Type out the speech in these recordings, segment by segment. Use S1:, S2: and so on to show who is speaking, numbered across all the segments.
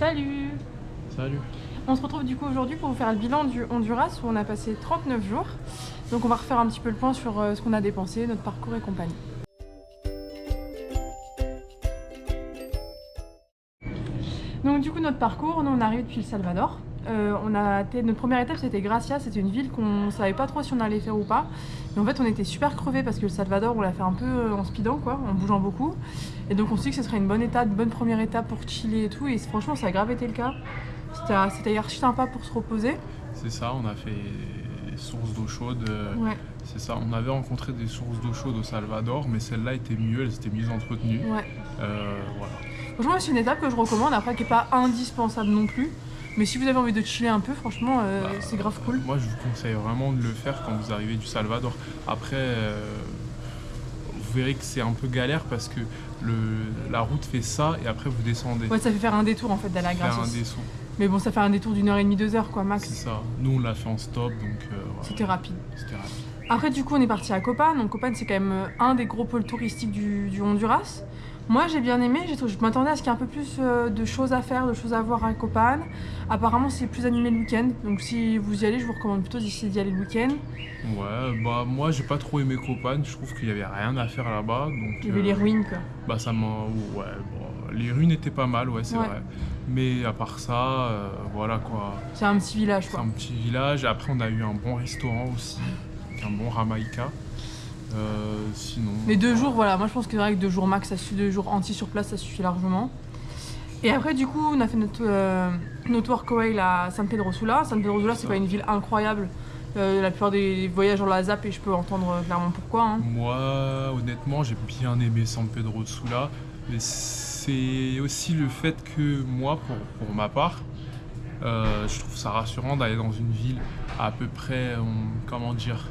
S1: Salut!
S2: Salut.
S1: On se retrouve du coup aujourd'hui pour vous faire le bilan du Honduras où on a passé 39 jours. Donc on va refaire un petit peu le point sur ce qu'on a dépensé, notre parcours et compagnie. Donc du coup notre parcours, nous on arrive depuis le Salvador. Notre première étape c'était Gracia, c'était une ville qu'on savait pas trop si on allait faire ou pas. Et en fait on était super crevés parce que le Salvador on l'a fait un peu en speedant quoi, en bougeant beaucoup. Et donc on s'est dit que ce serait une bonne étape, une bonne première étape pour chiller et tout. Et franchement ça a grave été le cas. C'était archi sympa pour se reposer.
S2: C'est ça, on a fait des sources d'eau chaude.
S1: Ouais.
S2: C'est ça, on avait rencontré des sources d'eau chaude au Salvador, mais celle-là était mieux, elles étaient mieux entretenues.
S1: Ouais.
S2: Voilà.
S1: Franchement, c'est une étape que je recommande, après qui n'est pas indispensable non plus. Mais si vous avez envie de chiller un peu, franchement, c'est grave cool.
S2: Moi, je vous conseille vraiment de le faire quand vous arrivez du Salvador. Après, vous verrez que c'est un peu galère parce que la route fait ça et après vous descendez.
S1: Ouais, ça fait faire un détour en fait d'aller à
S2: Faire
S1: Gracias.
S2: un détour.
S1: Mais bon, ça fait un détour d'1h30, 2h quoi, max.
S2: C'est ça. Nous, on l'a fait en stop, donc voilà.
S1: C'était rapide.
S2: C'était rapide.
S1: Après, du coup, on est parti à Copan. Donc, Copan, c'est quand même un des gros pôles touristiques du Honduras. Moi, j'ai bien aimé. Je m'attendais à ce qu'il y ait un peu plus de choses à faire, de choses à voir à Copan. Apparemment, c'est plus animé le week-end. Donc, si vous y allez, je vous recommande plutôt d'y aller le week-end.
S2: Ouais, bah moi, j'ai pas trop aimé Copan. Je trouve qu'il y avait rien à faire là-bas. Donc,
S1: Il y avait les ruines, quoi.
S2: Bah, ça m'a. Ouais, bon, les ruines étaient pas mal, ouais, c'est vrai. Mais à part ça, voilà quoi.
S1: C'est un petit village, quoi.
S2: C'est un petit village. Après, on a eu un bon restaurant aussi, avec un bon Ramaïka. Sinon.
S1: Les 2 jours, voilà, moi je pense que c'est vrai que 2 jours max, 2 jours entiers sur place, ça suffit largement. Et après, du coup, on a fait notre workaway à San Pedro Sula. San Pedro Sula, c'est pas une ville incroyable. La plupart des voyageurs la zappent et je peux entendre clairement pourquoi. Hein.
S2: Moi, honnêtement, j'ai bien aimé San Pedro Sula. Mais c'est aussi le fait que moi, pour ma part, je trouve ça rassurant d'aller dans une ville à peu près, comment dire.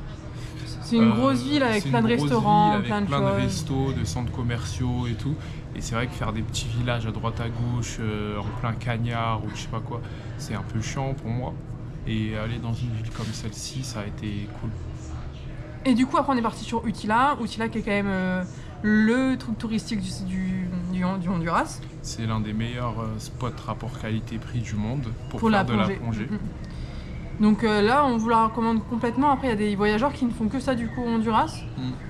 S1: C'est une grosse ville avec plein de restaurants,
S2: avec
S1: plein de
S2: de
S1: choses.
S2: restos, de centres commerciaux et tout. Et c'est vrai que faire des petits villages à droite à gauche, en plein cagnard ou je sais pas quoi, c'est un peu chiant pour moi. Et aller dans une ville comme celle-ci, ça a été cool.
S1: Et du coup, après, on est parti sur Utila. Utila qui est quand même le truc touristique du Honduras.
S2: C'est l'un des meilleurs spots rapport qualité-prix du monde pour faire
S1: la
S2: de la plongée.
S1: Donc là, on vous la recommande complètement. Après, il y a des voyageurs qui ne font que ça du coup au Honduras,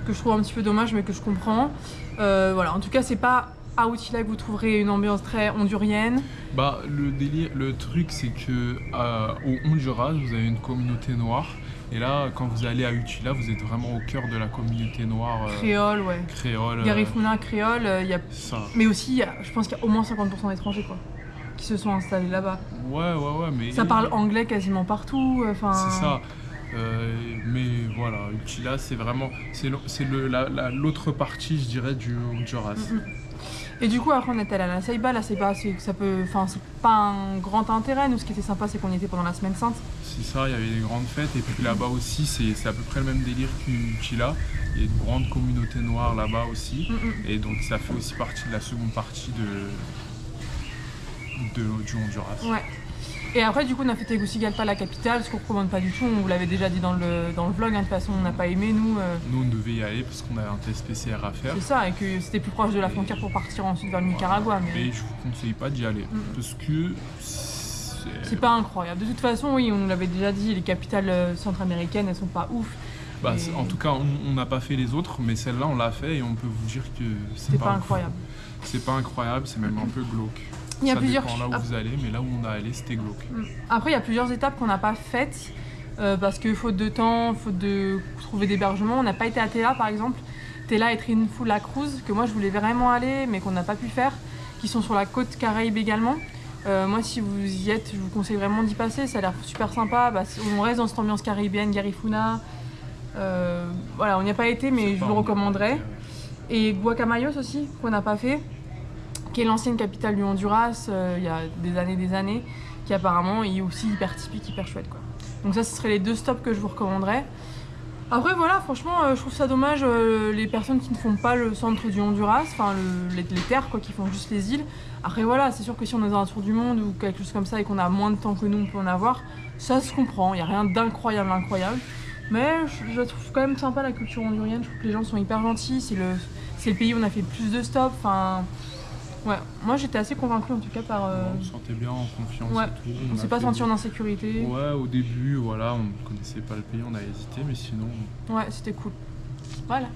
S1: que je trouve un petit peu dommage, mais que je comprends. Voilà, en tout cas, c'est pas à Utila que vous trouverez une ambiance très hondurienne.
S2: Bah, le truc, c'est que au Honduras, vous avez une communauté noire. Et là, quand vous allez à Utila, vous êtes vraiment au cœur de la communauté noire.
S1: Créole, ouais.
S2: Créole.
S1: Garifuna, créole, y a...
S2: Ça.
S1: Mais aussi, je pense qu'il y a au moins 50% d'étrangers, quoi, qui se sont installés là-bas.
S2: Ouais, mais...
S1: Ça parle anglais quasiment partout, enfin...
S2: C'est ça. Mais voilà, Utila, c'est vraiment... C'est l'autre partie, je dirais, du Honduras.
S1: Et du coup, après, on est allé à La Ceiba. La Ceiba, c'est pas un grand intérêt. Nous, ce qui était sympa, c'est qu'on y était pendant la Semaine Sainte.
S2: C'est ça, il y avait des grandes fêtes. Et puis là-bas aussi, c'est à peu près le même délire qu'Utila. Il y a une grande communauté noire là-bas aussi. Et donc, ça fait aussi partie de la seconde partie du Honduras.
S1: Ouais. Et après, du coup, on a fait Tegucigalpa, la capitale, ce qu'on ne recommande pas du tout. On vous l'avait déjà dit dans le vlog. Hein. De toute façon, on n'a pas aimé, nous.
S2: Nous, on devait y aller parce qu'on avait un test PCR à faire.
S1: C'est ça, et que c'était plus proche de la frontière pour partir ensuite vers le Nicaragua.
S2: Mais je vous conseille pas d'y aller. Parce que
S1: c'est pas incroyable. De toute façon, oui, on nous l'avait déjà dit, les capitales centra-américaines, elles sont pas ouf.
S2: Bah, en tout cas, on n'a pas fait les autres, mais celle-là, on l'a fait et on peut vous dire que
S1: c'est pas incroyable.
S2: C'est pas incroyable, c'est même un peu glauque.
S1: Il y a
S2: ça
S1: plusieurs...
S2: dépend là où vous allez, mais là où on a allé, c'était glauque.
S1: Après, il y a plusieurs étapes qu'on n'a pas faites parce que faute de temps, faute de trouver d'hébergement, on n'a pas été à Tela par exemple. Tela et Trinfula Cruz, que moi je voulais vraiment aller, mais qu'on n'a pas pu faire, qui sont sur la côte Caraïbe également. Moi, si vous y êtes, je vous conseille vraiment d'y passer, ça a l'air super sympa. Bah, on reste dans cette ambiance caribéenne, Garifuna. Voilà, on n'y a pas été, mais je vous le recommanderais. Et Guacamayos aussi, qu'on n'a pas fait, qui est l'ancienne capitale du Honduras, il y a des années, qui apparemment est aussi hyper typique, hyper chouette, quoi. Donc ça, ce seraient les 2 stops que je vous recommanderais. Après voilà, franchement, je trouve ça dommage les personnes qui ne font pas le centre du Honduras, enfin les terres, quoi, qui font juste les îles. Après voilà, c'est sûr que si on est dans un tour du monde ou quelque chose comme ça et qu'on a moins de temps que nous, on peut en avoir, ça se comprend, il n'y a rien d'incroyable. Mais je trouve quand même sympa la culture hondurienne, je trouve que les gens sont hyper gentils, c'est le pays où on a fait le plus de stops, enfin... Ouais, moi j'étais assez convaincue en tout cas par.
S2: On se sentait bien en confiance
S1: Ouais.
S2: et tout.
S1: On s'est pas
S2: fait
S1: senti en insécurité.
S2: Ouais, au début, voilà, on ne connaissait pas le pays, on a hésité, mais sinon.
S1: Ouais, c'était cool. Voilà.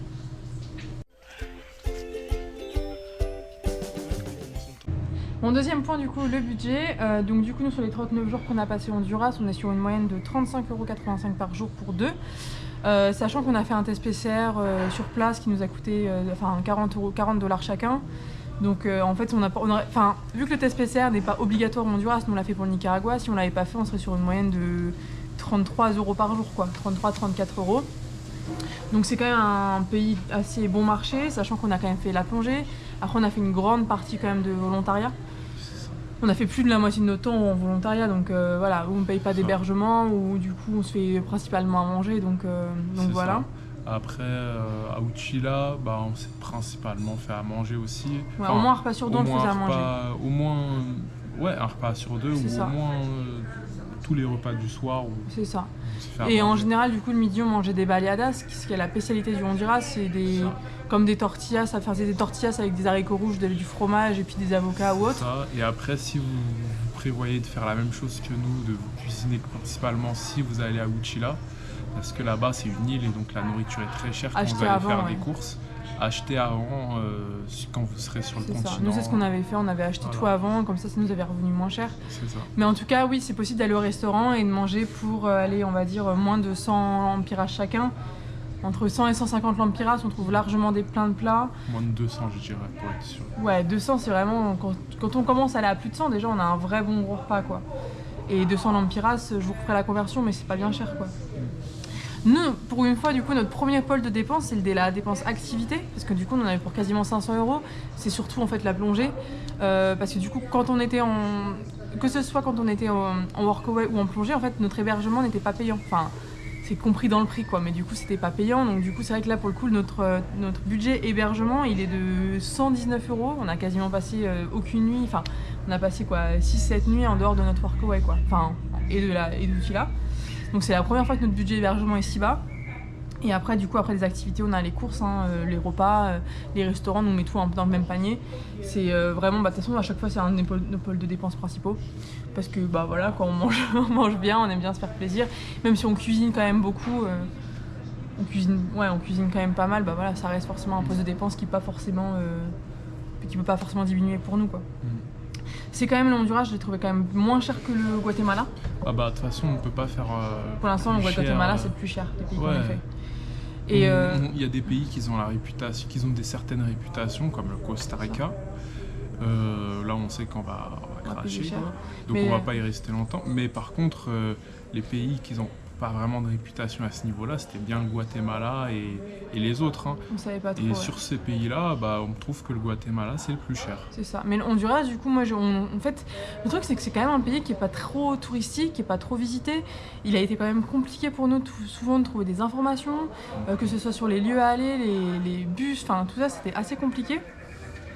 S1: Mon deuxième point, du coup, le budget. Donc, du coup, nous, sur les 39 jours qu'on a passé au Honduras, on est sur une moyenne de 35,85 € par jour pour deux. Sachant qu'on a fait un test PCR sur place qui nous a coûté 40 $ chacun. Donc, en fait, vu que le test PCR n'est pas obligatoire au Honduras, nous on l'a fait pour le Nicaragua. Si on l'avait pas fait, on serait sur une moyenne de 33 € par jour, quoi. 33-34 €. Donc c'est quand même un pays assez bon marché, sachant qu'on a quand même fait la plongée. Après on a fait une grande partie quand même de volontariat. On a fait plus de la moitié de notre temps en volontariat, donc voilà, où on ne paye pas d'hébergement, où du coup on se fait principalement à manger, donc voilà.
S2: Ça. Après, à Uchila, on s'est principalement fait à manger aussi.
S1: Ouais, au moins un repas sur deux, on le faisait à manger.
S2: Au moins, un repas sur deux, ou
S1: ça.
S2: au moins tous les repas du soir.
S1: C'est ça. Et en général, du coup, le midi, on mangeait des baleadas, ce qui est la spécialité du Honduras, c'est comme des tortillas, ça faisait des tortillas avec des haricots rouges, du fromage et puis des avocats ou autre.
S2: Ça. Et après, si vous prévoyez de faire la même chose que nous, de vous cuisiner principalement si vous allez à Uchila, parce que là-bas, c'est une île et donc la nourriture est très chère quand vous allez faire des courses. Achetez avant quand vous serez sur le continent.
S1: Nous, c'est ce qu'on avait fait, on avait acheté tout avant, comme ça nous avait revenu moins cher.
S2: C'est ça.
S1: Mais en tout cas, oui, c'est possible d'aller au restaurant et de manger pour aller, on va dire, moins de 100 lempiras chacun. Entre 100 et 150 lempiras, on trouve largement plein de plats.
S2: Moins de 200, je dirais, pour être sûr.
S1: Ouais, 200, c'est vraiment... Quand on commence à aller à plus de 100, déjà, on a un vrai bon gros repas, quoi. Et 200 lempiras, je vous referai la conversion, mais c'est pas bien cher, quoi. Nous, pour une fois, du coup, notre premier pôle de dépense, c'est la dépense activité, parce que du coup, on en avait pour quasiment 500 €. C'est surtout en fait la plongée, parce que du coup, que ce soit quand on était en workaway ou en plongée, en fait, notre hébergement n'était pas payant. Enfin, c'est compris dans le prix, quoi, mais du coup, c'était pas payant. Donc du coup, c'est vrai que là, pour le coup, notre budget hébergement, il est de 119 €. On a quasiment passé aucune nuit. Enfin, on a passé 6-7 nuits en dehors de notre workaway, quoi. Enfin, et de Uchila. Donc c'est la première fois que notre budget hébergement est si bas. Et après, du coup, après les activités, on a les courses, les repas, les restaurants, on met tout dans le même panier. C'est vraiment, de toute façon, à chaque fois, c'est un de nos pôles de dépenses principaux. Parce que, voilà, quand on mange bien, on aime bien se faire plaisir. Même si on cuisine quand même beaucoup, on cuisine quand même pas mal, voilà, ça reste forcément un poste de dépense qui peut pas forcément diminuer pour nous, quoi. C'est quand même, le Honduras, je l'ai trouvé quand même moins cher que le Guatemala.
S2: De toute façon, on peut pas faire.
S1: Pour l'instant, le Guatemala, c'est le plus cher des pays qu'on a fait.
S2: Et il y a des pays qui ont certaines réputations, comme le Costa Rica. Là, on sait qu'on va cracher, donc on va pas y rester longtemps. Mais par contre, les pays qui ont pas vraiment de réputation à ce niveau-là, c'était bien le Guatemala et les autres.
S1: On savait pas trop.
S2: Et sur ces pays-là, on trouve que le Guatemala, c'est le plus cher.
S1: C'est ça. Mais le Honduras, du coup, en fait, le truc, c'est que c'est quand même un pays qui est pas trop touristique, qui est pas trop visité. Il a été quand même compliqué pour nous souvent de trouver des informations, que ce soit sur les lieux à aller, les bus, enfin tout ça, c'était assez compliqué.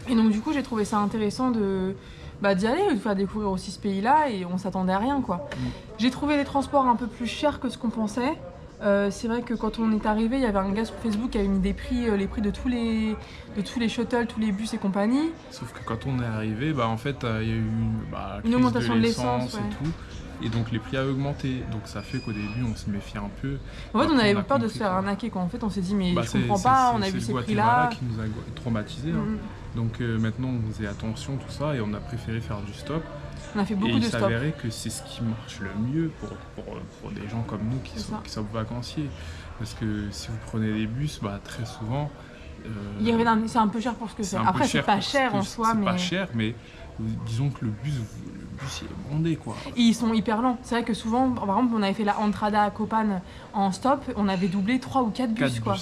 S1: Et donc du coup, j'ai trouvé ça intéressant d'y aller, de faire découvrir aussi ce pays-là, et on s'attendait à rien, quoi. J'ai trouvé les transports un peu plus chers que ce qu'on pensait. C'est vrai que quand on est arrivé, il y avait un gars sur Facebook qui avait mis les prix de tous les shuttles, tous les bus et compagnie.
S2: Sauf que quand on est arrivé, en fait, il y a eu
S1: une augmentation de l'essence
S2: et tout. Et donc les prix avaient augmenté, donc ça fait qu'au début on se méfiait un peu.
S1: En fait, on avait peur de se faire arnaquer, quoi. En fait, on s'est dit mais je comprends pas, on a vu ces prix-là.
S2: C'est le Guatemala qui nous a traumatisés. Donc maintenant on faisait attention, tout ça, et on a préféré faire du stop.
S1: On a fait beaucoup de stop.
S2: Et il s'avérait que c'est ce qui marche le mieux pour des gens comme nous qui sont vacanciers. Parce que si vous prenez des bus, très souvent...
S1: c'est un peu cher pour ce que c'est. Après, c'est pas cher en soi, mais...
S2: C'est pas cher, mais disons que le bus il est bondé, quoi.
S1: Et ils sont hyper lents. C'est vrai que souvent, par exemple, on avait fait la Entrada à Copan en stop, on avait doublé 3 ou 4 bus, quoi.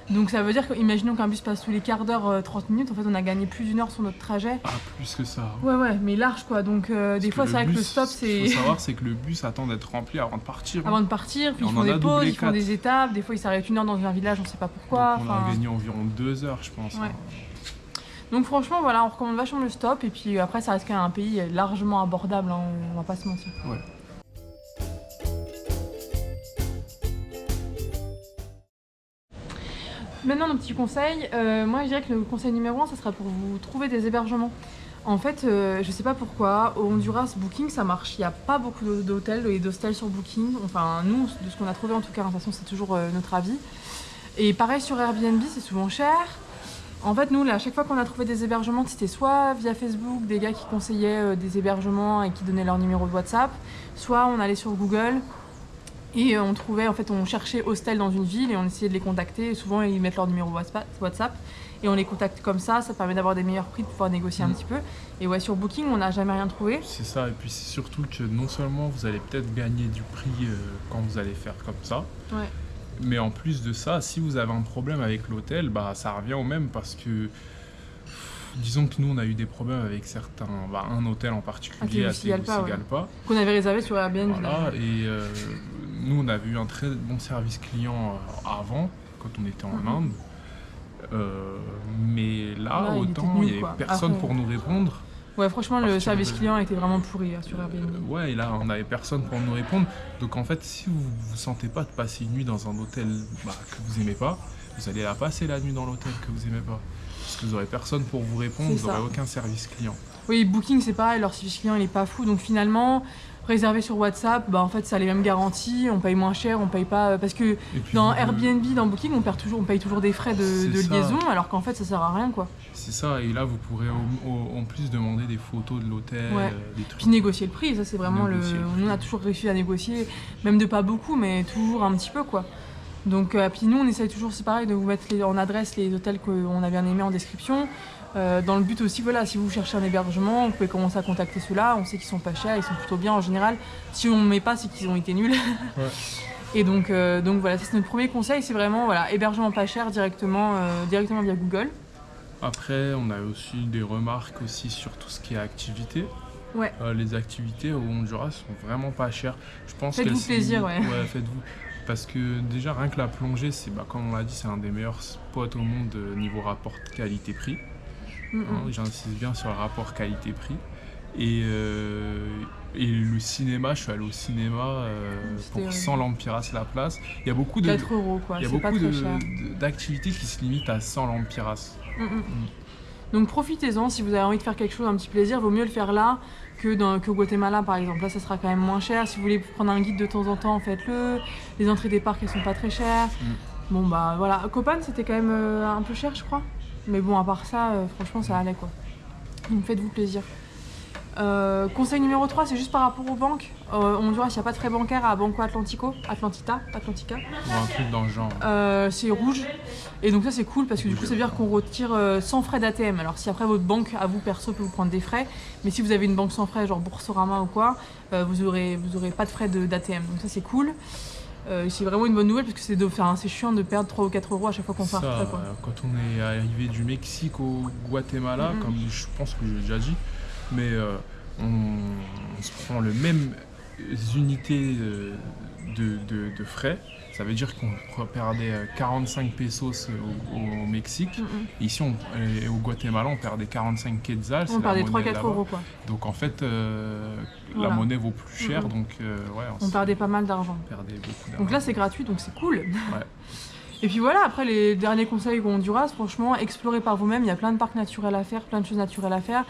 S1: Donc ça veut dire que, imaginons qu'un bus passe tous les quarts d'heure, 30 minutes, en fait on a gagné plus d'1 heure sur notre trajet.
S2: Ah, plus que ça.
S1: Ouais, mais large, quoi. Donc des fois c'est vrai que le stop c'est...
S2: Ce qu'il faut savoir, c'est que le bus attend d'être rempli avant de partir.
S1: Avant de partir, puis ils font des pauses, ils font des étapes, des fois ils s'arrêtent 1 heure dans un village, on sait pas pourquoi.
S2: Donc on a gagné environ 2 heures, je pense.
S1: Ouais. Donc franchement, voilà, on recommande vachement le stop, et puis après ça reste quand même un pays largement abordable, on va pas se mentir.
S2: Ouais.
S1: Maintenant, nos petits conseils. Moi, je dirais que le conseil numéro 1, ça sera pour vous trouver des hébergements. En fait, je sais pas pourquoi, au Honduras, Booking ça marche. Il n'y a pas beaucoup d'hôtels et d'hostels sur Booking. Enfin, nous, de ce qu'on a trouvé en tout cas, de toute façon, c'est toujours notre avis. Et pareil sur Airbnb, c'est souvent cher. En fait, nous, là, à chaque fois qu'on a trouvé des hébergements, c'était soit via Facebook, des gars qui conseillaient des hébergements et qui donnaient leur numéro de WhatsApp, soit on allait sur Google et on trouvait, en fait, on cherchait hostel dans une ville et on essayait de les contacter. Et souvent, ils mettent leur numéro WhatsApp et on les contacte comme ça permet d'avoir des meilleurs prix, de pouvoir négocier un petit peu. Et ouais, sur Booking, on n'a jamais rien trouvé.
S2: C'est ça, et puis c'est surtout que non seulement vous allez peut-être gagner du prix quand vous allez faire comme ça,
S1: Ouais.
S2: mais en plus de ça, si vous avez un problème avec l'hôtel, bah ça revient au même parce que disons que nous on a eu des problèmes avec certains, un hôtel en particulier à
S1: Tegucigalpa,
S2: Tegucigalpa.
S1: Qu'on avait réservé sur Airbnb.
S2: Voilà, et nous on avait eu un très bon service client avant, quand on était en Inde. Mais là,
S1: il était
S2: autant
S1: nul,
S2: il n'y avait
S1: quoi.
S2: personne
S1: Après,
S2: pour nous répondre.
S1: Ouais, franchement,
S2: À
S1: le
S2: partir
S1: service
S2: de-
S1: client était vraiment pourri sur Airbnb.
S2: Ouais, et là, on n'avait personne pour nous répondre. Donc, en fait, si vous vous sentez pas de passer une nuit dans un hôtel que vous aimez pas, vous allez la passer la nuit dans l'hôtel que vous aimez pas. Parce que vous aurez personne pour vous répondre,
S1: C'est
S2: vous n'aurez
S1: ça.
S2: aucun service client.
S1: Oui, Booking, c'est pareil, leur service client, il est pas fou. Donc finalement, réserver sur WhatsApp, en fait, ça a les mêmes garanties, on paye moins cher, on paye pas. Parce que
S2: Et puis,
S1: dans
S2: vous-
S1: Airbnb, dans Booking, on paye toujours des frais
S2: C'est
S1: de
S2: ça.
S1: liaison, alors qu'en fait, ça sert à rien, quoi.
S2: C'est ça, et là, vous pourrez en plus demander des photos de l'hôtel,
S1: Ouais.
S2: des trucs.
S1: Puis négocier le prix, ça, c'est vraiment
S2: Négocier le prix.
S1: Nous, on a toujours réussi à négocier, même de pas beaucoup, mais toujours un petit peu, quoi. Donc, puis nous, on essaye toujours, c'est pareil, de vous mettre en adresse les hôtels qu'on a bien aimés en description. Dans le but aussi, voilà, si vous cherchez un hébergement, vous pouvez commencer à contacter ceux-là. On sait qu'ils sont pas chers, ils sont plutôt bien en général. Si on ne met pas, c'est qu'ils ont été nuls.
S2: Ouais.
S1: Et donc voilà, ça, c'est notre premier conseil, c'est vraiment voilà, hébergement pas cher directement via Google.
S2: Après, on a aussi des remarques aussi sur tout ce qui est activité.
S1: Ouais.
S2: Les activités au Honduras sont vraiment pas chères. Je pense
S1: Faites-vous
S2: qu'elles se
S1: plaisir,
S2: limitent-
S1: ouais.
S2: faites-vous. Parce que déjà, rien que la plongée, comme on l'a dit, c'est un des meilleurs spots au monde niveau rapport qualité-prix.
S1: Mm,
S2: Hein,
S1: mm.
S2: j'insiste bien sur le rapport qualité-prix. Et le cinéma, je suis allé au cinéma
S1: C'était,
S2: pour 100 lempiras la place. Il y a beaucoup de,
S1: 4 euros, quoi,
S2: il y a
S1: c'est pas
S2: beaucoup
S1: très cher.
S2: d'activités qui se limitent à 100 lempiras.
S1: Mm, mm. Donc profitez-en, si vous avez envie de faire quelque chose, un petit plaisir, vaut mieux le faire là que au Guatemala par exemple. Là, ça sera quand même moins cher. Si vous voulez prendre un guide de temps en temps, faites-le. Les entrées des parcs, elles sont pas très chères. Bon, bah voilà. Copan, c'était quand même un peu cher, je crois. Mais bon, à part ça, franchement, ça allait quoi. Donc faites-vous plaisir. Conseil numéro 3, c'est juste par rapport aux banques. Honduras, il n'y a pas de frais bancaires à Banco Atlantica.
S2: Ou un truc dans le genre.
S1: C'est rouge. Et donc ça c'est cool parce que du coup ça veut dire qu'on retire sans frais d'ATM. Alors si après votre banque à vous perso peut vous prendre des frais, mais si vous avez une banque sans frais genre Boursorama ou quoi, vous aurez pas de frais d'ATM. Donc ça c'est cool. C'est vraiment une bonne nouvelle parce que c'est chiant de perdre 3 ou 4 euros à chaque fois qu'on fait un retrait, quoi.
S2: Quand on est arrivé du Mexique au Guatemala, comme je pense que j'ai déjà dit, mais on se prend le même unités de frais. Ça veut dire qu'on perdait 45 pesos au Mexique. Et ici, au Guatemala, on perdait 45 quetzals.
S1: On perdait
S2: la monnaie
S1: 3-4
S2: là-bas.
S1: euros quoi.
S2: Donc en fait,
S1: Voilà.
S2: la monnaie vaut plus cher. Donc ouais,
S1: On perdait pas mal d'argent.
S2: perdait beaucoup d'argent.
S1: Donc là c'est gratuit donc c'est cool.
S2: Ouais.
S1: Et puis voilà, après les derniers conseils au Honduras, franchement, explorez par vous-même, il y a plein de parcs naturels à faire, plein de choses naturelles à faire.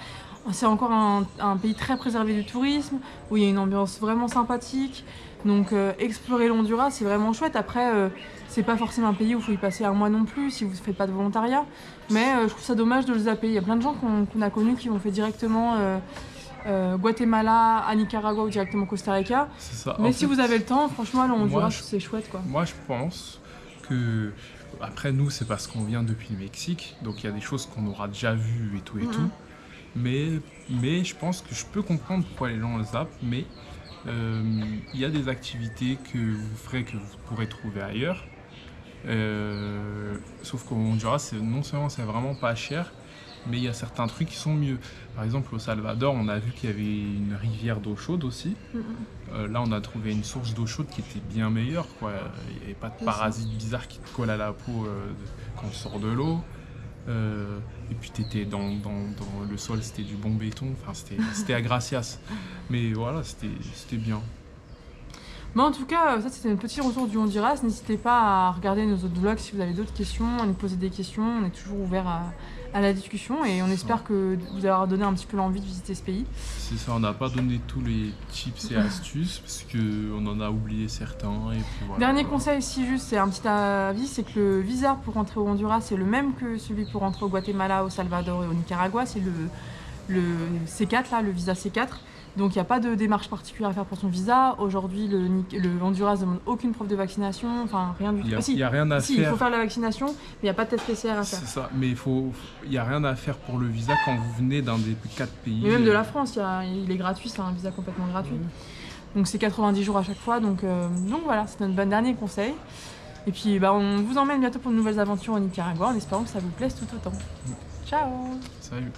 S1: C'est encore un pays très préservé du tourisme, où il y a une ambiance vraiment sympathique. Donc explorer l'Honduras, c'est vraiment chouette. Après, c'est pas forcément un pays où il faut y passer un mois non plus, si vous ne faites pas de volontariat. Mais je trouve ça dommage de le zapper. Il y a plein de gens qu'on a connus qui ont fait directement Guatemala à Nicaragua ou directement Costa Rica.
S2: C'est ça.
S1: Mais
S2: En
S1: si
S2: fait,
S1: vous avez le temps, franchement, le Honduras,
S2: je-
S1: c'est chouette quoi.
S2: Moi, je pense que. Après, nous, c'est parce qu'on vient depuis le Mexique, donc il y a des choses qu'on aura déjà vues et tout et tout. Mais je pense que je peux comprendre pourquoi les gens le zappent, mais il y a des activités que vous ferez que vous pourrez trouver ailleurs. Sauf qu'au Honduras, non seulement c'est vraiment pas cher, mais il y a certains trucs qui sont mieux. Par exemple, au Salvador, on a vu qu'il y avait une rivière d'eau chaude aussi. Là, on a trouvé une source d'eau chaude qui était bien meilleure, quoi. Il n'y avait pas de
S1: C'est
S2: parasites bizarres qui te collent à la peau quand tu sors de l'eau. Et puis t'étais dans le sol, c'était du bon béton. Enfin, c'était à Gracias. Mais voilà, c'était bien.
S1: Mais en tout cas, ça c'était notre petit retour du Honduras. N'hésitez pas à regarder nos autres vlogs si vous avez d'autres questions, à nous poser des questions. On est toujours ouvert à la discussion et on espère que vous avoir donné un petit peu l'envie de visiter ce pays.
S2: C'est ça, on n'a pas donné tous les tips et astuces parce qu'on en a oublié certains. Et puis voilà,
S1: Dernier conseil, si juste, c'est un petit avis, c'est que le visa pour rentrer au Honduras, c'est le même que celui pour rentrer au Guatemala, au Salvador et au Nicaragua. C'est le C4, là, le visa C4. Donc il n'y a pas de démarche particulière à faire pour son visa. Aujourd'hui, le Honduras ne demande aucune preuve de vaccination, enfin rien du tout.
S2: Il n'y a rien à
S1: Si,
S2: faire.
S1: il faut faire la vaccination, mais il n'y a pas de test PCR à faire.
S2: C'est ça, mais il n'y a rien à faire pour le visa quand vous venez d'un des 4 pays.
S1: Mais même de la France, il est gratuit, c'est un visa complètement gratuit. Donc c'est 90 jours à chaque fois. Donc voilà, c'est notre dernier conseil. Et puis on vous emmène bientôt pour de nouvelles aventures au Nicaragua en espérant que ça vous plaise tout autant. Ciao!
S2: Salut!